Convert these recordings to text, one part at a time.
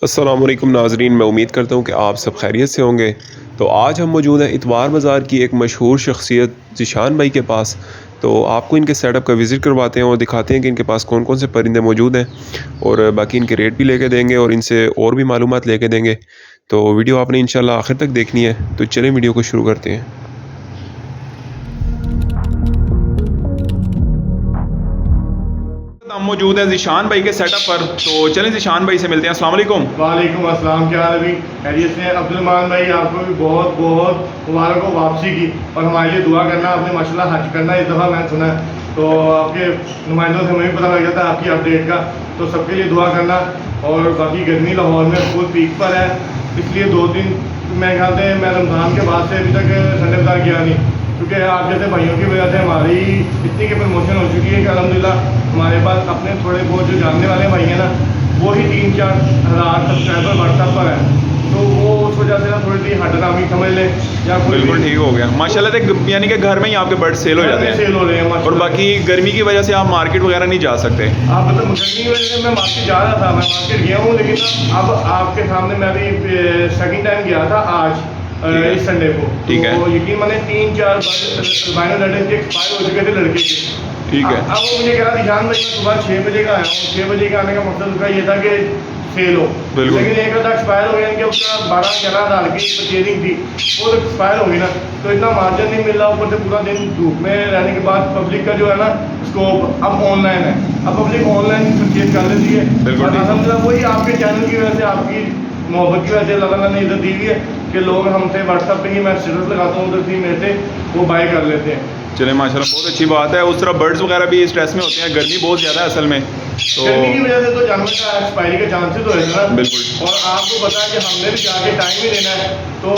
अस्सलाम वालेकुम नाज़रीन, मैं उम्मीद करता हूँ कि आप सब खैरियत से होंगे। तो आज हम मौजूद हैं इतवार बाज़ार की एक मशहूर शख्सियत ज़ीशान भाई के पास। तो आपको इनके सेटअप का विज़िट करवाते हैं और दिखाते हैं कि इनके पास कौन कौन से परिंदे मौजूद हैं और बाकी इनके रेट भी लेके देंगे और इनसे और भी मालूमात लेके देंगे। तो वीडियो आपने इंशाल्लाह आखिर तक देखनी है। तो चलें वीडियो को शुरू करते हैं। हम मौजूद हैं ज़ीशान भाई के सेटअप पर, तो चलें ज़ीशान भाई से मिलते हैं। अस्सलाम वालेकुम। वालेकुम अस्सलाम, क्या हाल है? खैरियत से? अब्दुलरहमान भाई, आपको भी बहुत बहुत मुबारक हो वापसी की, और हमारे लिए दुआ करना। आपने माशाल्लाह हज करना इस दफ़ा, मैंने सुना है, तो आपके नुमाइंदों से हमें भी पता लग जाता है आपकी अपडेट का, तो सबके लिए दुआ करना। और बाकी गर्मी लाहौर में फुल पीक पर है, इसलिए 2 दिन मैं ख्याल से मैं रमज़ान के बाद से अभी तक संडे बाज़ार गया नहीं, क्योंकि आप जैसे भाइयों की वजह से हमारी इतनी की प्रमोशन हो चुकी है कि अल्हम्दुलिल्लाह हमारे पास अपने थोड़े बहुत जो जानने वाले भाई हैं ना, वो ही 3-4 हज़ार सब्सक्राइबर व्हाट्सएप पर है, तो वो उस वजह से ना थोड़ी सी हटनामी समझ ले या कोई बिल्कुल ठीक हो गया माशाल्लाह से, यानी कि घर में ही आपके बर्ड सेल हो जाते हैं। सेल हो रहे हैं और बाकी गर्मी की वजह से आप मार्केट वगैरह नहीं जा सकते। आप मतलब गर्मी की वजह से मैं मार्केट जा रहा था, मैं मार्केट गया हूँ, लेकिन अब आपके सामने मैं भी सेकंड टाइम गया था आज इस संडे को। ठीक है। तो यकीन माने 3-4 अल्बाइनो रेड एक्सपायर हो चुके थे लड़के के। ठीक है। अब वो मुझे कह रहा ध्यान भाई, मैं सुबह 6 बजे का आया हूँ, 6 बजे का आने का मकसद उसका ये था कि सेल हो, बिल्कुल। लेकिन एक आधा एक्सपायर हो गया, इनके उसका 12-11 हज़ार की परचेजिंग थी, वो तो एक्सपायर होगी ना, तो इतना मार्जिन नहीं मिल रहा, ऊपर से पूरा दिन धूप में रहने के बाद पब्लिक का जो है ना स्कोप अब ऑनलाइन है, अब पब्लिक ऑनलाइन परचेज कर लेती है। बिल्कुल। और अलहमदिल्ला वही आपके चैनल की वजह से, आपकी मोहब्बत की वजह से अल्लाह ताला ने इधर दी हुई है कि लोग हमसे व्हाट्सएप पे ही, मैं स्टेटस लगाता हूँ उधर से मेरे से वो बाय कर लेते हैं। चले माशाल्लाह, बहुत अच्छी बात है। उस तरह बर्ड्स वगैरह भी स्ट्रेस में होते हैं, गर्मी बहुत ज़्यादा है असल में, तो गर्मी की वजह से तो जानवर का एक्सपायरी के चांसेस तो है ना। बिल्कुल। और आपको पता है कि हमने भी जाके टाइम ही देना है, तो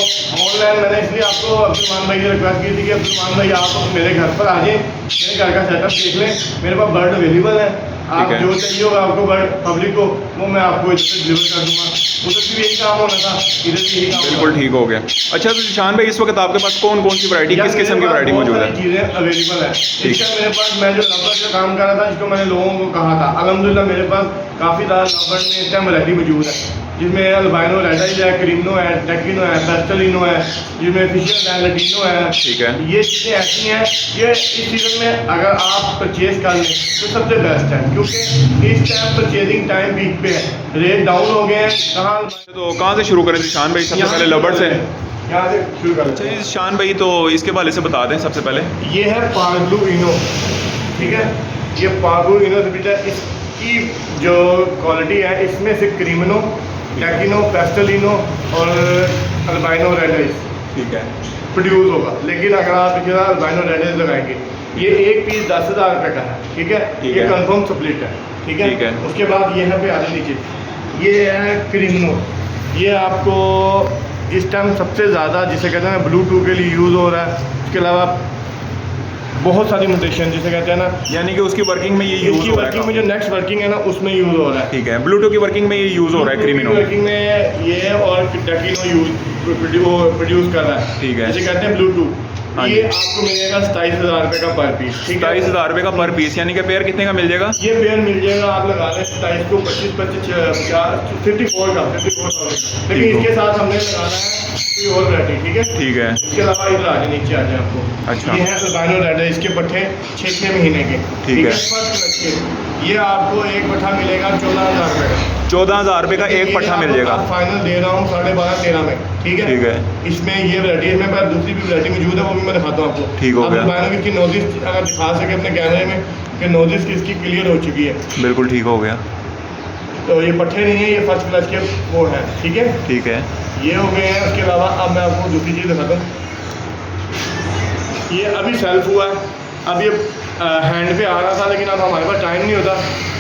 ऑनलाइन मैंने इसलिए आपको अब्दुलरहमान भाई से रिक्वेस्ट की थी कि अब्दुलरहमान भाई आप मेरे घर पर आ जाएँ, मेरे घर का सेटअप देख लें, मेरे पास बर्ड अवेलेबल है, आप जो चाहिए होगा आपको बर्ड पब्लिक को, वो मैं आपको इधर से डिलीवर कर दूँगा। उधर भी यही काम होना था, इधर भी यही काम। बिल्कुल ठीक हो गया। अच्छा, तो ईशान भाई, इस वक्त आपके पास कौन कौन सी वैरायटी, किस किस्म की वैरायटी मौजूद है? चीज़ें अवेलेबल है इस टाइम मेरे पास। मैं जो लवर का काम कर रहा था, जिसको मैंने लोगों को कहा था, अल्हम्दुलिल्लाह मेरे पास काफ़ी ज़्यादा लवर में इस टाइम वैरायटी मौजूद है, जिसमें अल्बाइनो रेडाइज है, क्रीनो है, टेकिनो है, पेस्टलिनो है, जिसमें फिशर है, लटीनो है। ठीक है। ये चीज़ें ऐसी हैं कि इस सीज़न में अगर आप परचेज कर लें तो सबसे बेस्ट है, क्योंकि इस टाइम परचेजिंग टाइम पीक पे है, रेट डाउन हो गए हैं। तो कहाँ से शुरू करें ईशान भाई? सबसे पहले लबर्ड से। यहाँ से शुरू कर अच्छा ईशान भाई, तो इसके हवाले से बता दें सबसे पहले। ये है पागलू इनो, ठीक है, ये पागलू इनो से बेटा इसकी जो क्वालिटी है, इसमें से क्रीमिनो, टैकिनो, पेस्टलिनो और अल्बाइनो रेडाइज ठीक है। प्रोड्यूस होगा। लेकिन अगर आप इसके साथ अल्बाइनो रेडाइज लगाएंगे, ये एक पीस 10,000 रुपये का है, ठीक है, ये कंफर्म स्प्लिट है, ठीक है। उसके बाद ये है पे आगे नीचे, ये है क्रीमिनो, ये आपको इस टाइम सबसे ज़्यादा जिसे कहते हैं ब्लूटूथ के लिए यूज़ हो रहा है। उसके अलावा बहुत सारी म्यूटेशन जिसे कहते हैं ना, यानी कि उसकी वर्किंग में ये यूज़ हो रहा है। वर्किंग में जो नेक्स्ट वर्किंग है ना, उसमें यूज़ हो रहा है। ठीक है, ब्लूटूथ की वर्किंग में ये यूज़ हो रहा है, क्रीमिनो वर्किंग में ये और टेकिनो प्रोड्यूस कर रहा है, ठीक है, जिसे कहते हैं ब्लूटूथ। ये आपको मिलेगा 27,000 रुपये का पर पीस, 27,000 रुपये का पर पीस, यानी कि पेयर कितने का मिल जाएगा? ये पेयर मिल जाएगा, आप लगा लें 27 को 25, 54 का 54,000। लेकिन इसके साथ हमने लगाना है कोई और वैरायटी, ठीक है। ठीक है। इसके अलावा इधर आ जाए, नीचे आ जाए आपको। अच्छा। ये है अल्बाइनो रेड है, इसके पट्ठे 6-6 महीने के, ठीक है। फर्स्ट क्लच के। ये आपको एक पट्ठा मिलेगा 14,000 रुपये का। 14,000 रुपये का एक पट्ठा मिल जाएगा। फाइनल दे रहा हूँ 12.5-13 में, ठीक है। ठीक है। इसमें ये वैरायटी, इसमें पर दूसरी भी वैरायटी मौजूद है, वो भी मैं दिखाता हूँ आपको। ठीक हो गया। अल्बाइनो की नोजिस अगर दिखा सके अपने कैमरे में कि नोजिस किसकी क्लियर हो चुकी है, बिल्कुल ठीक हो गया। तो ये पट्टे नहीं है, ये फर्स्ट क्लच के वो है, ठीक है। ठीक है, ये हो गए हैं। उसके अलावा अब मैं आपको दूसरी चीज़ दिखाता हूँ, ये अभी सेल्फ हुआ है, अब ये हैंड पे आ रहा था, लेकिन अब हमारे पास टाइम नहीं होता,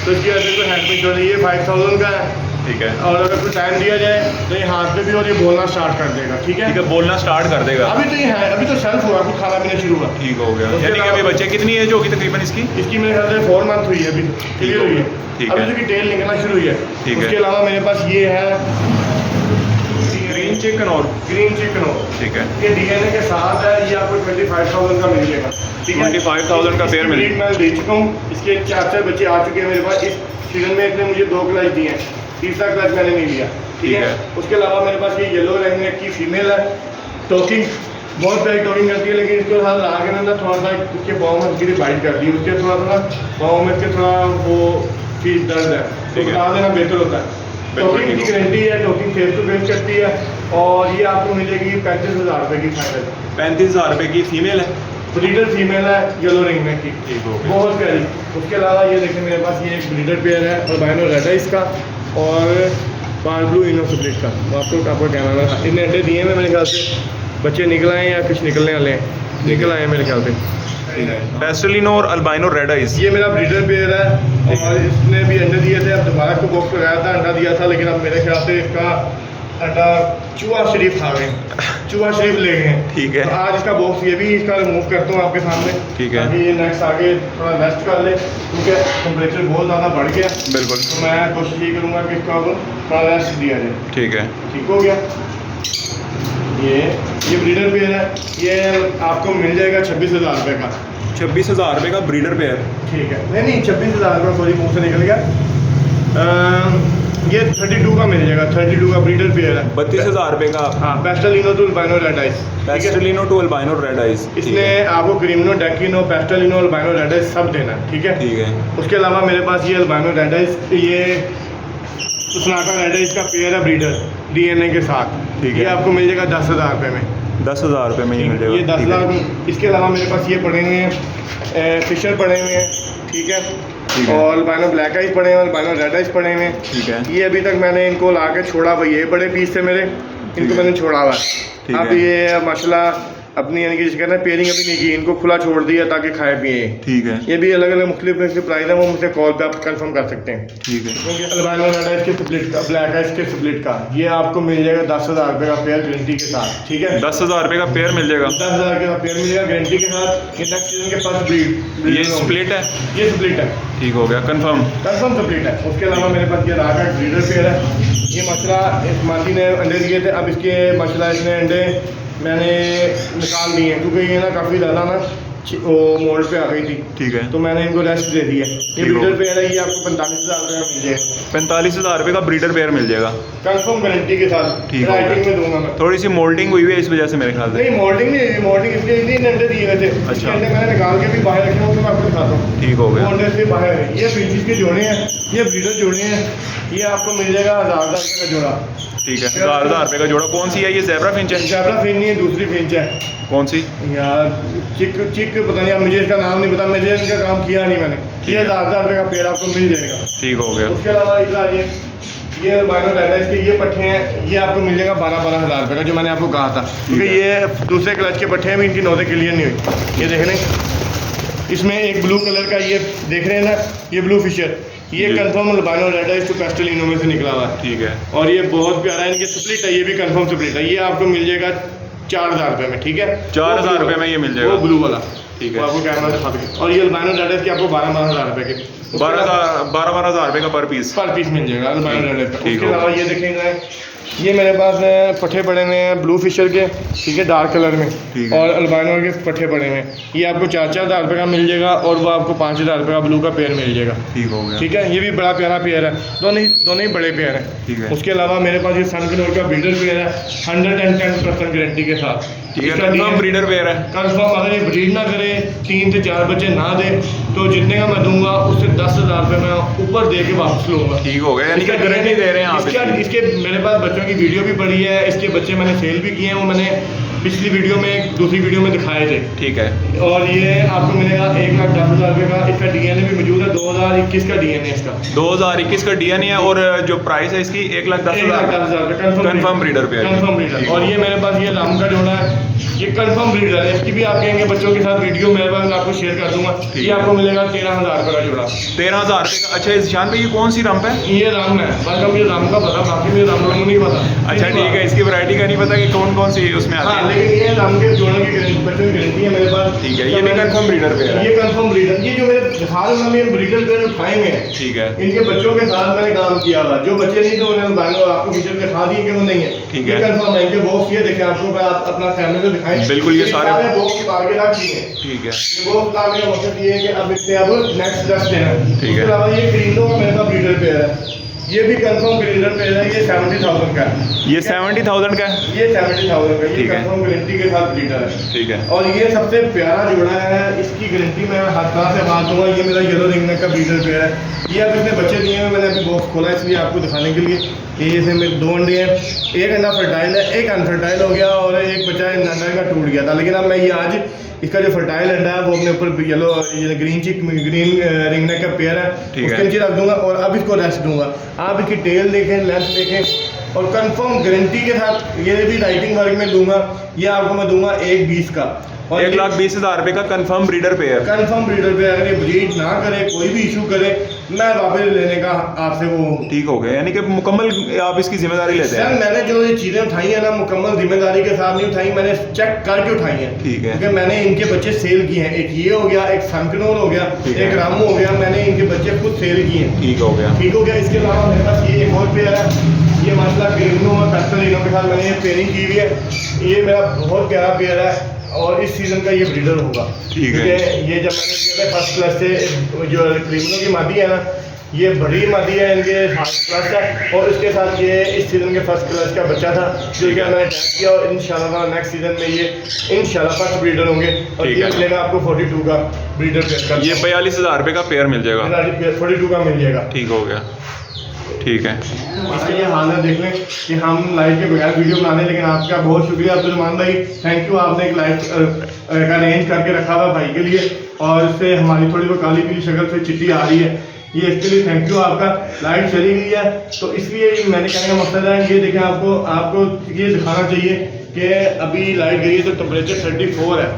तो इसकी वजह से हैंड पे जो है ये 5,000 का है, ठीक है। और अगर कोई टाइम दिया जाए तो ये हाथ पे भी और ये बोलना स्टार्ट कर देगा, ठीक है। ठीक है, बोलना स्टार्ट कर देगा। अभी तो ये है, अभी तो सेल्फ हुआ, कुछ खाना पीना शुरू हुआ। ठीक हो गया। उसके यानी कि अभी बच्चे कितनी एज होगी तकरीबन इसकी? इसकी मेरे ख्याल से 4 मंथ हुई है, अभी क्लियर हुई है, ठीक अभी है। इसकी टेल निकलना शुरू हुई है। ठीक है। उसके अलावा मेरे पास ये है ग्रीन चिकन और ग्रीन चिकन, ठीक है, ये डीएनए के साथ है, ये आपको 25,000 का मिल जाएगा, ठीक है। 25,000 का पेयर मिल, मैं दे चुका हूँ, इसके 4 बच्चे आ चुके हैं मेरे पास इस सीजन में। इसने मुझे 2 क्लच दिए हैं, तीसरा क्लच मैंने नहीं लिया, ठीक है। उसके अलावा मेरे पास ये येलो रंग की फीमेल है, टॉकिंग बहुत प्यारी टॉकिंग करती है, लेकिन इसके साथ लगा के ना थोड़ा सा उसके पाँव में हल्की बाइट कर दी, उसके थोड़ा पाँव में इसके थोड़ा वो फील दर्द है, तो बता देना बेहतर होता है। टॉकिंग की गारंटी है, टॉकिंग फेस टू फेस करती है, और ये आपको मिलेगी 35,000 रुपये की फाइनल। 35,000 रुपये की फीमेल है, ब्रीडर फीमेल है, येलो रिंग में की, ठीक हो गया। बहुत प्यारी। उसके अलावा ये देखें मेरे पास ये एक ब्रीडर पेयर है अल्बाइनो रेड है इसका, और पार ब्लू इनो स्प्लिट का। तो आपको कहना था इतने अंडे दिए हैं मेरे ख्याल से, बच्चे निकल आए या कुछ निकलने वाले हैं, निकल आए हैं मेरे ख्याल से। पेस्टेलिनो और अल्बाइनो रेड आइज, ये मेरा ब्रीडर पेयर है, और इसने भी अंडे दिए थे। अब दोबारा इसको बॉक्स लगाया था, अंडा दिया था, लेकिन अब मेरे ख्याल से इसका अंडा चूहा शरीफ खा गए, चूहा शरीफ ले गए हैं। ठीक है। तो आज इसका बॉक्स ये भी इसका रिमूव करता हूँ आपके सामने, ठीक है, ताकि ये नेक्स्ट आगे थोड़ा रेस्ट कर ले, क्योंकि टेम्परेचर बहुत ज़्यादा बढ़ गया। बिल्कुल। तो मैं कोशिश ये करूँगा कि इसको अब थोड़ा रेस्ट दिया जाए। ठीक है, ठीक हो गया। ये ब्रीडर पेयर है, ये आपको मिल जाएगा 26,000 रुपये का। 26,000 रुपये का ब्रीडर पेयर, ठीक है। नहीं 26,000 रुपये, सॉरी मुँह से निकल गया। ये 32 का मिल जाएगा, 32 का ब्रीडर पेयर है। 32,000 रुपये का। हाँ, pastelino to albino red eyes, pastelino to albino red eyes, इसने आपको cremino, dekino, pastelino, albino red eyes सब देना है, ठीक है। ठीक है। उसके अलावा मेरे पास ये अल्बाइनो रेड आइज, ये सुसनाका रेड आइज का पेयर है ब्रीडर डीएनए के साथ, ठीक है। ये आपको मिल जाएगा 10,000 रुपये में। 10,000 रुपये में ही मिल जाएगा, ये 10 लाख में। इसके अलावा मेरे पास ये पड़े हुए हैं, फिशर पड़े हुए हैं, ठीक है, और अल्बाइनो ब्लैक आइज पड़े हैं, अल्बाइनो रेड आइज पड़े हुए हैं, ठीक है। ये अभी तक मैंने इनको ला के छोड़ा हुआ, ये बड़े पीस थे मेरे, इनको मैंने छोड़ा हुआ ठीक है। अब है। ये माशाल्लाह अपनी यानी कि जिसे कहते हैं पेयरिंग अभी नहीं की, इनको खुला छोड़ दिया ताकि खाए पिए। ठीक है, ये भी अलग अलग मुख्तलिफ प्राइस है, वो मुझसे कॉल पे आप कंफर्म कर सकते हैं। ठीक है। क्योंकि अल्बाइनो रेड आइज के स्प्लिट का, ब्लैक आइज के स्प्लिट का, ये आपको मिल जाएगा 10,000 रुपये का पेयर गारंटी के साथ, ठीक है। 10,000 रुपये का पेयर मिल जाएगा, 10,000 का पेयर मिलेगा गारंटी के साथ। ये नेक्स्ट सीजन के फर्स्ट ब्रीड, ये स्प्लिट है, ये स्प्लिट है, ठीक हो गया, कंफर्म स्प्लिट है। उसके अलावा मेरे पास ये रागा ब्रीडर पेयर है, ये माशाल्लाह इस मादी ने अंडे दिए थे, अब इसके माशाल्लाह इसने अंडे मैंने निकाल दिए हैं, क्योंकि ये ना काफ़ी ज़्यादा ना वो मोल्ड पे आ गई थी, ठीक है। तो मैंने इनको रेस्ट दे दिया। ये ब्रीडर पेयर है, ये आपको 45,000 रुपये का मिल जाएगा, 45,000 रुपये का ब्रीडर पेयर मिल जाएगा, कंफर्म गारंटी के साथ, ठीक है। राइटिंग में दूंगा मैं। थोड़ी सी मोल्डिंग हुई है इस वजह से मेरे ख्याल से। नहीं मोल्डिंग नहीं हुई, मोल्डिंग इसलिए नहीं, अंडे दिए हुए थे। अच्छा। अंडे मैंने निकाल के भी बाहर रखे हुए, तो मैं आपको दिखाता हूँ। ठीक हो गया, वो अंडे से बाहर है। ये फिंचिस के जोड़े हैं, ये ब्रीडर जोड़े हैं, ये आपको मिल जाएगा 1,000 रुपये का जोड़ा, ठीक है। 1,000 रुपये का जोड़ा। कौन सी है ये, ज़ेब्रा फिंच है? जैबरा फिंच नहीं है, दूसरी फिंच है। कौन सी? यार चिक पता नहीं, मुझे इसका नाम नहीं पता, मुझे इनका काम किया नहीं मैंने। ये 1,000 रुपये का पेड़ आपको मिल जाएगा, ठीक हो गया। उसके अलावा इधर ये अल्बाइनो रेड आइज के ये पट्टे हैं, ये आपको मिल जाएगा 12,000 रुपये का, जो मैंने आपको कहा था, क्योंकि ये दूसरे क्लच के पट्टे हैं भी, इनकी नोज़ें क्लियर नहीं हुई। ये देख रहे हैं, इसमें एक ब्लू कलर का ये देख रहे हैं ना, ये ब्लू फिशर, ये confirm albino red eyes to pastelino में से निकला हुआ है, ठीक है। और ये बहुत प्यारा है, इनके स्प्लिट है, ये भी कंफर्म स्प्लिट है। ये आपको मिल जाएगा 4,000 रुपये में, ठीक है। 4,000 रुपये में ये मिल जाएगा, वो ब्लू वाला, ठीक वो है। आपको कैमरा दिखा देंगे। और ये अल्बाइनो रेड आइज के आपको 12,000 रुपये के, 12,000 रुपये का पर पीस मिल जाएगा अल्बाइनो रेड आइज का। ठीक उसके हो। अलावा ये देखेंगे, ये मेरे पास पट्टे पड़े हुए हैं ब्लू फिशर के, ठीक है, डार्क कलर में, ठीक है। और अल्बाइनो के पट्टे पड़े हुए हैं, ये आपको 4,000 रुपये का मिल जाएगा, और वो आपको 5,000 रुपये का ब्लू का पेयर मिल जाएगा, ठीक हो गया, ठीक है। ये भी बड़ा प्यारा पेयर है, दोनों ही बड़े पेयर हैं, ठीक है। उसके अलावा मेरे पास ये सनकनोर का ब्रीडर पेयर है, 110% गारंटी के साथ, ठीक है। इसका कंफर्म ब्रीडर पेयर है, कंफर्म। अगर ये ब्रीड ना करे, 3 से 4 बच्चे ना दे, तो जितने का मैं दूंगा उससे 10,000 रुपये मैं ऊपर दे के वापस लूँगा, ठीक हो गया। यानी कि गारंटी दे रहे हैं आप इसकी। इसके मेरे पास बच्चों की वीडियो भी पड़ी है, इसके बच्चे मैंने सेल भी किए हैं, वो मैंने पिछली वीडियो में, दूसरी वीडियो में दिखाए थे, ठीक है। और ये आपको मिलेगा 1,10,000 रुपये का। इसका डीएनए भी मौजूद है, 2021 का डीएनए इसका, 2021 का डीएनए है, और जो प्राइस है इसकी 1,10,000 confirm breeder pair, confirm breeder. और ये मेरे पास ये राम का जोड़ा है, ये कंफर्म ब्रीडर है, इसकी भी आप कहेंगे बच्चों के साथ वीडियो मेरे पास आपको शेयर कर दूंगा। ये आपको मिलेगा 13,000 रुपये का जोड़ा, 13,000 रुपये का। अच्छा ईशान भाई, ये कौन सी रंप है? ये राम है, बस मुझे राम का पता, बाकी मुझे राम नहीं पता। अच्छा ठीक है, इसकी वैरायटी का नहीं पता कि कौन कौन सी उसमें आती हाँ, है, लेकिन ये राम के जोड़ों की बच्चों की गारंटी है मेरे पास, ठीक है। ये भी कंफर्म ब्रीडर पेयर है, ये कंफर्म ब्रीडर। ये जो मेरे हाल में ये ब्रीडर पेयर उठाए हुए हैं, ठीक है। इनके बच्चों के साथ मैंने काम किया हुआ, जो बच्चे नहीं थे उन्हें बांधो, आपको फीचर दिखा दिए कि वो नहीं है, ठीक ये है। कंफर्म है। इनके बॉक्स ये देखें, आपको मैं अपना फैमिली को दिखाएं, बिल्कुल, ये सारे बॉक्स आगे रख दिए हैं, ठीक है। ये बॉक्स लाने का मकसद ये है कि अब इससे अब नेक्स्ट स्टेप देना है। ठीक है। उसके अलावा ये ग्रीनो का मेरे पास ब्रीडर पेयर है, ये भी कंफर्म ब्रीडर पेयर है, ये 70,000 का है। ये 70,000 का है? ये 70,000 का, ये ठीक है। कंफर्म गारंटी के साथ ब्रीडर है। ठीक है। और ये सबसे प्यारा जोड़ा है, इसकी गारंटी मैं हर तरह से बात दूंगा। ये मेरा येलो रिंगनेक का ब्रीडर पेयर है। ये अब इसने बच्चे दिए हैं, मैंने अभी बॉक्स खोला इसलिए आपको दिखाने के लिए। ये जैसे मेरे 2 अंडे हैं, एक अंडा फर्टाइल है, एक अनफर्टाइल हो गया और एक बच्चा अंडा का टूट गया था। लेकिन अब मैं ये आज इसका जो फर्टाइल अंडा है वो अपने ऊपर येलो ग्रीन रिंगनेक का पेयर है, उसके नीचे रख दूंगा और अब इसको रेस्ट दूंगा। आप इसकी टेल देखें, लेंथ देखें और कंफर्म गारंटी के साथ ये भी राइटिंग वर्क में दूंगा। ये आपको मैं दूंगा 1,20,000 का, और 1,20,000 रुपये का confirm breeder pair. Confirm breeder पे अगर ये ब्रीड ना करे, कोई भी इशू करे, मैं वापस लेने का आपसे वो ठीक हो गया, यानी कि मुकम्मल आप इसकी जिम्मेदारी लेते सर। हैं। मैंने जो ये चीज़ें उठाई है ना, मुकम्मल जिम्मेदारी के साथ नहीं उठाई, मैंने चेक करके उठाई है। ठीक है। क्योंकि मैंने इनके बच्चे सेल किए हैं, एक ये हो गया, एक सनकनोर हो गया, ठीक है। एक रामू हो गया, मैंने इनके बच्चे खुद सेल किए हैं। ठीक हो गया। ठीक हो गया। इसके अलावा मेरे पास ये एक और पेयर है, ये माशाल्लाह ग्रीनो और पेस्टलिनो के साथ मैंने ये पेयरिंग की हुई है। ये मेरा बहुत प्यारा पेयर है और इस सीज़न का ये ब्रीडर होगा। ठीक है। ये जब मैंने किया था फर्स्ट क्लास से जो क्रीमनो की मादी है ना, ये बड़ी मादी है, इनके फर्स्ट क्लास है और इसके साथ ये इस सीज़न के फर्स्ट क्लास का बच्चा था जो कि मैंने टैग किया और इंशाल्लाह नेक्स्ट सीज़न में ये इंशाल्लाह फर्स्ट ब्रीडर होंगे। और ठीक ये है। मिलेगा आपको 42 का ब्रीडर पेयर का, ये 42,000 रुपये का पेयर मिल जाएगा। 42 का मिल जाएगा। ठीक हो गया। ठीक है। इसका ये हाल है, देख लें कि हम लाइव के बगैर वीडियो बनाने, लेकिन आपका बहुत शुक्रिया अब्दुलरहमान भाई, थैंक यू। आपने एक लाइव का अरेंज करके रखा हुआ भाई के लिए और इससे हमारी थोड़ी वो काली पीली शक्ल से चिट्ठी आ रही है, ये इसके लिए थैंक यू आपका। लाइट चली गई है तो इसलिए मैंने कहने का मकसद है, ये देखें आपको ये दिखाना चाहिए कि अभी लाइट गई है तो टेम्परेचर 34 है।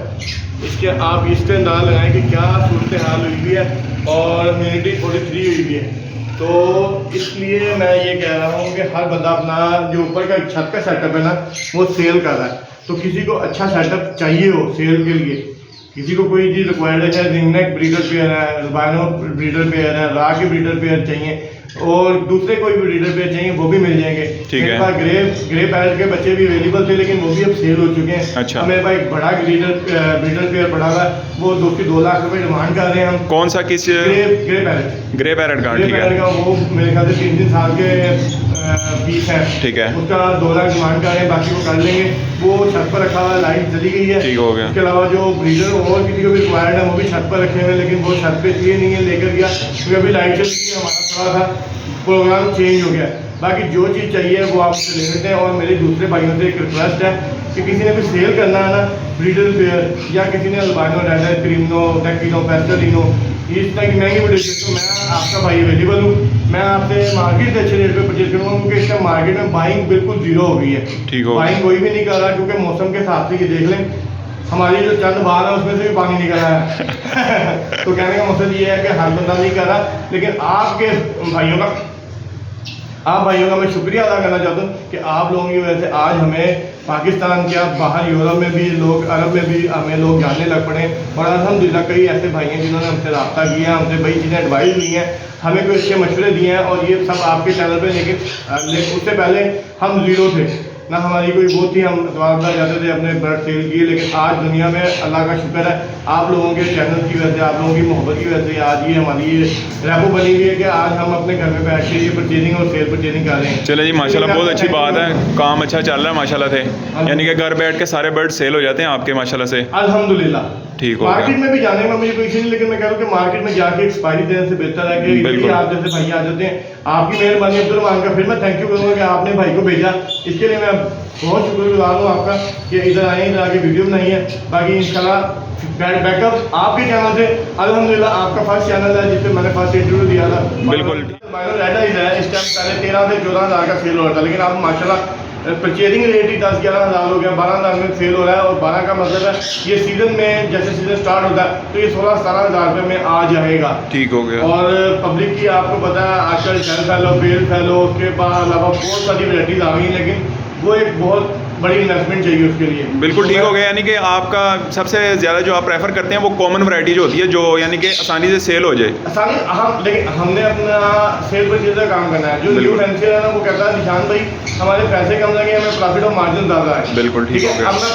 इसके आप इससे अंदाज़ा लगाएं कि क्या सूरत हाल हुई हुई है और ह्यूमिडिटी 43 हुई हुई है। तो इसलिए मैं ये कह रहा हूँ कि हर बंदा अपना जो ऊपर का छत का सेटअप है ना, वो सेल कर रहा है। तो किसी को अच्छा सेटअप चाहिए हो सेल के लिए, किसी को कोई चीज़ रिक्वायर्ड है, चाहे रिंगनेक ब्रीडर पेयर है, अल्बाइनो ब्रीडर पेयर है, रा के ब्रीडर पेयर चाहिए और दूसरे कोई भी ब्रीडर पेयर चाहिए, वो भी मिल जाएंगे। ठीक है। मेरे पास ग्रे पैरेट के बच्चे भी अवेलेबल थे, लेकिन वो भी अब सेल हो चुके हैं। अच्छा। अब मेरे पास एक बड़ा ब्रीडर पेयर पड़ा हुआ है, वो 2 लाख रुपए डिमांड कर रहे हैं हम। कौन सा किस? Grey parrot. ग्रे पैरेट का। ग्रे ठीक पैरेट है। का वो मेरे ख्याल से 3 साल के पीस है। ठीक है। उसका 2 लाख डिमांड कर रहे हैं, बाकी वो कर लेंगे। वो छत पर रखा हुआ है, लाइट चली गई है। ठीक हो गया। इसके अलावा जो ब्रीडर और किसी को भी रिक्वायर्ड है वो भी छत पर रखे हुए, लेकिन वो छत पे इसलिए नहीं है लेकर गया क्योंकि अभी लाइट चली गई, हमारा थोड़ा सा प्रोग्राम चेंज हो गया। बाकी जो चीज़ चाहिए वो आपसे ले लेते हैं। और मेरे दूसरे भाइयों से एक रिक्वेस्ट है कि किसी ने भी सेल करना है ना ब्रीडर पेयर, या किसी ने अल्बाइनो रेड क्रीमनो टेक्टिनो पेस्टलिनो इस तरह की महंगी ब्रीड, तो मैं आपका भाई अवेलेबल हूँ। मैं आपसे मार्केट से अच्छे रेट पे परचेज करूँगा क्योंकि इस टाइम मार्केट में बाइंग बिल्कुल जीरो हो गई है। ठीक हो। बाइंग कोई भी नहीं कर रहा क्योंकि मौसम के हिसाब से ये देख लें, हमारी जो चंद बाल है उसमें से भी पानी निकल रहा है। तो कहने का मकसद ये है कि हर बंदा नहीं कर रहा, लेकिन आप भाइयों का मैं शुक्रिया अदा करना चाहता हूँ कि आप लोगों की वजह से आज हमें पाकिस्तान क्या बाहर यूरोप में भी लोग, अरब में भी हमें लोग जानने लग पड़े। और अल्हम्दुलिल्लाह कई ऐसे भाई हैं जिन्होंने हमसे रब्ता किया, हमसे बड़ी चीज़ें एडवाइस दी हैं, हमें कोई अच्छे मशवरे दिए हैं और ये सब आपके चैनल पे। लेकिन उससे पहले हम ज़ीरो थे ना, हमारी कोई वो थी, हम दवा जाते थे, अपने बर्ड सेल किए। लेकिन आज दुनिया में अल्लाह का शुक्र है आप लोगों के चैनल की वजह से, आप लोगों की मोहब्बत की वजह से आज ये हमारी ये रैपो बनी हुई है कि आज हम अपने घर में बैठ के ये परचेजिंग और सेल परचेजिंग कर रहे हैं। चले जी, माशाल्लाह बहुत अच्छी बात है, काम अच्छा चल रहा है माशाल्लाह से, यानी कि घर बैठ के सारे बर्ड सेल हो जाते हैं आपके माशाल्लाह से। अल्हम्दुलिल्लाह। ठीक हो मार्केट गया। में भी जाने में मुझे कोई इशू नहीं, लेकिन मैं कह रहा हूँ कि मार्केट में जाके एक्सपायरी देने से बेहतर है कि बिल्कुल। आप जैसे भाई आ जाते हैं। आपकी मेहरबानी अब्दुलरहमान का फिर मैं थैंक यू करूँगा कि आपने भाई को भेजा, इसके लिए मैं बहुत शुक्रगुजार हूँ आपका कि इधर आए, इधर आके वीडियो बनाई है। बाकी इंशाल्लाह बैकअप आपके चैनल से, अल्हम्दुलिल्लाह आपका फर्स्ट चैनल है जिससे मैंने फर्स्ट इंटरव्यू दिया था। बिल्कुल। इस टाइम पहले 13 से 14 हज़ार का सेल हो रहा था, लेकिन अब माशाल्लाह परचेजिंग रेट ही 10-11 हज़ार हो गया, 12 हज़ार में सेल हो रहा है। और 12 का मतलब है ये सीज़न में, जैसे सीज़न स्टार्ट होता है तो ये 16-17 हज़ार रुपये में आ जाएगा। ठीक हो गया। और पब्लिक की आपको पता है आजकल टेल फैलो, बेल फैलो, उसके बाद अलावा बहुत सारी वैराइटीज़ आ गई हैं, लेकिन वो एक बहुत बड़ी इन्वेस्टमेंट चाहिए उसके लिए। बिल्कुल ठीक हो गया, यानी कि आपका सबसे ज़्यादा जो आप प्रेफर करते हैं वो कॉमन वैरायटी जो होती है, जो यानी कि आसानी से सेल हो जाए। आसानी लेकिन हमने अपना सेल परचेज का काम करना है। जो न्यू फैंसियर है ना वो कहता है निशान भाई हमारे पैसे कम लगे, हमें प्रॉफिट और मार्जिन ज़्यादा है। बिल्कुल ठीक हो है। गया। अब मैं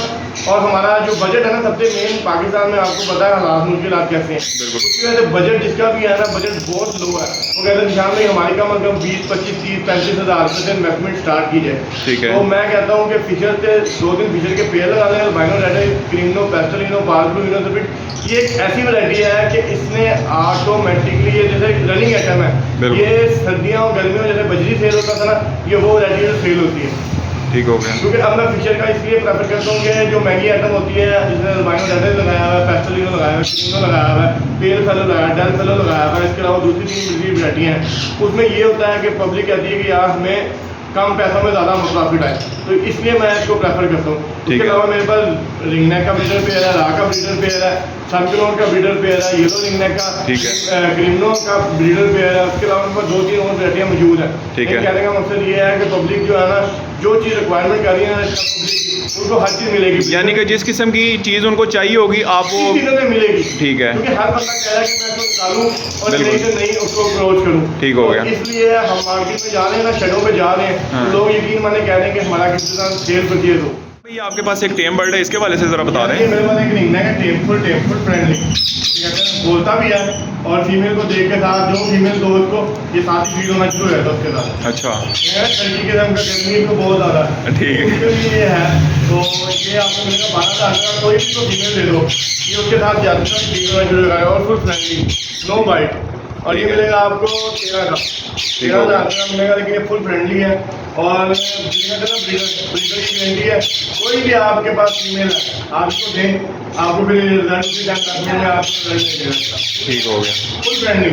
और हमारा जो बजट है ना, सबसे मेन पाकिस्तान में आपको पता है हालात मुश्किलात कैसे हैं, बिल्कुल। उसकी वजह से बजट जिसका भी है ना, बजट बहुत लो है। वो कहते हैं निशान भाई हमारी कम अज कम 20, 25, 30, 35 हज़ार रुपये से इन्वेस्टमेंट स्टार्ट की जाए। ठीक है। तो मैं कहता हूँ कि फिशर से 2-3 फिशर के पेड़ लगा लें, अल्बाइनो रेड, क्रीमनो, पेस्टलिनो, पार्क ब्लू, इनोसपिट। ये एक ऐसी वैरायटी है कि इसने ऑटोमेटिकली, ये जैसे रनिंग आइटम है, बिल्कुल। ये सर्दियों और गर्मियों में जैसे बजरी सेल होता था ना, ये वो वैरायटी जो सेल होती है। ठीक हो गया। क्योंकि अब मैं फिशर का इसलिए प्रेफर करता हूँ कि जो महंगी आइटम होती है, जिसमें अल्बाइनो रेड लगाया हुआ है, पेस्टलिनो लगाया हुआ है, क्रीमनो लगाया हुआ है, पेल फेलो लगाया है, डेल फेलो लगाया हुआ है, इसके अलावा दूसरी 3 वैरायटी हैं। उसमें ये होता है कि पब्लिक कहती है कि यार हमें कम पैसों में ज़्यादा प्रॉफिट आए, तो इसलिए मैं इसको प्रेफर करता हूँ। ठीक इसके है। अलावा मेरे पास रिंग नेक का ब्रीडर पेयर है, रा का ब्रीडर पेयर है, सनक्लोन का ब्रीडर पेयर है, येलो रिंग नेक का, ठीक है। क्रीमनो का ब्रीडर पेयर है। उसके अलावा मेरे पास 2-3 और वैरायटियाँ मौजूद हैं। ठीक है। कहने का मकसद ये है कि पब्लिक जो है ना, जो चीज़ रिक्वायरमेंट कर रही है ना पब्लिक की, उनको हर चीज़ मिलेगी। यानी कि जिस किस्म की चीज़ उनको चाहिए होगी आप वो, इस चीज़ों में मिलेगी। ठीक है। क्योंकि हर बंदा कह रहा है कि मैं इसको निकालूं और बिल्कुल। नहीं से नहीं उसको अप्रोच करूं। ठीक हो गया। तो इसलिए हम मार्केट में जा रहे हैं ना, शेडों पे जा रहे हैं, हाँ। तो लोग यकीन माने कह रहे हैं कि हमारा किसी तरह सेल परचेज हो। भैया आपके पास एक टेम बर्ड है, इसके वाले से ज़रा बता रहे ये हैं। मेरे पास एक रिंग है, टेम्पल फ्रेंडली, कहते हैं बोलता भी है, और फीमेल को देख के साथ जो फीमेल दोस्त को ये साथ ही फीड होना शुरू रहता है उसके साथ। अच्छा, ठंडी के रंग का गर्मी को बहुत ज़्यादा है, ठीक है। उसके लिए ये है। तो ये आपको मिलेगा 12,000 का, कोई भी तो फीमेल ले लो, ये उसके साथ ज़्यादा फीड होना शुरू होगा, और फुल फ्रेंडली, नो बाइट। और ये ठीक है। मिलेगा आपको 13 का, 13,000 का मिलेगा, लेकिन ये फुल फ्रेंडली है। और ब्रीडर की गारंटी है। कोई भी आपके पास फीमेल है, आप इसको दें, आपको फिर रिजल्ट भी में आपको रिजल्ट नहीं देगा। ठीक हो गया। Full friendly.